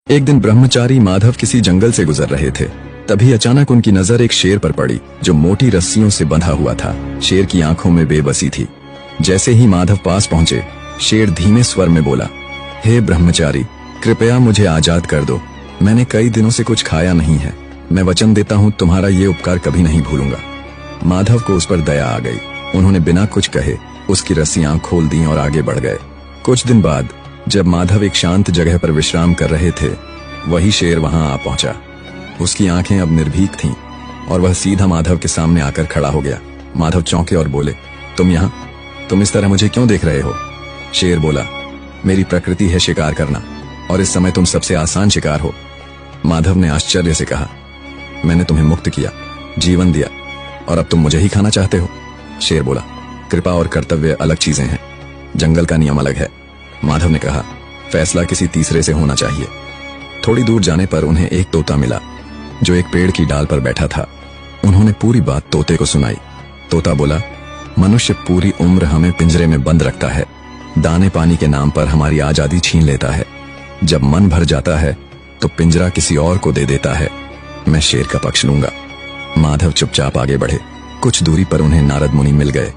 एक दिन ब्रह्मचारी माधव किसी जंगल से गुजर रहे थे। तभी अचानक उनकी नजर एक शेर पर पड़ी जो मोटी रस्सियों से बंधा हुआ था। शेर की आंखों में बेबसी थी। जैसे ही माधव पास पहुंचे, शेर धीमे स्वर में बोला, हे ब्रह्मचारी, कृपया मुझे आजाद कर दो। मैंने कई दिनों से कुछ खाया नहीं है। मैं वचन देता हूँ तुम्हारा ये उपकार कभी नहीं भूलूंगा। माधव को उस पर दया आ गई। उन्होंने बिना कुछ कहे उसकी रस्सियां खोल दी और आगे बढ़ गए। कुछ दिन बाद जब माधव एक शांत जगह पर विश्राम कर रहे थे, वही शेर वहां आ पहुंचा। उसकी आंखें अब निर्भीक थीं और वह सीधा माधव के सामने आकर खड़ा हो गया। माधव चौंके और बोले, तुम यहाँ? तुम इस तरह मुझे क्यों देख रहे हो? शेर बोला, मेरी प्रकृति है शिकार करना और इस समय तुम सबसे आसान शिकार हो। माधव ने आश्चर्य से कहा, मैंने तुम्हें मुक्त किया, जीवन दिया और अब तुम मुझे ही खाना चाहते हो? शेर बोला, कृपा और कर्तव्य अलग चीजें हैं, जंगल का नियम अलग है। माधव ने कहा, फैसला किसी तीसरे से होना चाहिए। थोड़ी दूर जाने पर उन्हें एक तोता मिला जो एक पेड़ की डाल पर बैठा था। उन्होंने पूरी बात तोते को सुनाई। तोता बोला, मनुष्य पूरी उम्र हमें पिंजरे में बंद रखता है, दाने पानी के नाम पर हमारी आजादी छीन लेता है। जब मन भर जाता है तो पिंजरा किसी और को दे देता है। मैं शेर का पक्ष लूंगा। माधव चुपचाप आगे बढ़े। कुछ दूरी पर उन्हें नारद मुनि मिल गए।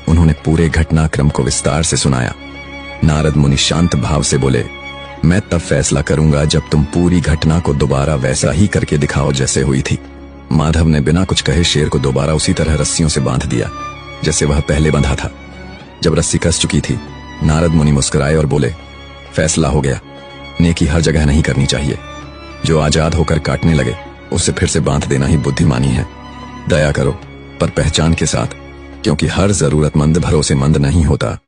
उन्होंने पूरे घटनाक्रम को विस्तार से सुनाया। नारद मुनि शांत भाव से बोले, मैं तब फैसला करूंगा जब तुम पूरी घटना को दोबारा वैसा ही करके दिखाओ जैसे हुई थी। माधव ने बिना कुछ कहे शेर को दोबारा उसी तरह रस्सियों से बांध दिया जैसे वह पहले बंधा था। जब रस्सी कस चुकी थी, नारद मुनि मुस्कुराए और बोले, फैसला हो गया। नेकी हर जगह नहीं करनी चाहिए। जो आजाद होकर काटने लगे उसे फिर से बांध देना ही बुद्धिमानी है। दया करो, पर पहचान के साथ, क्योंकि हर जरूरतमंद भरोसेमंद नहीं होता।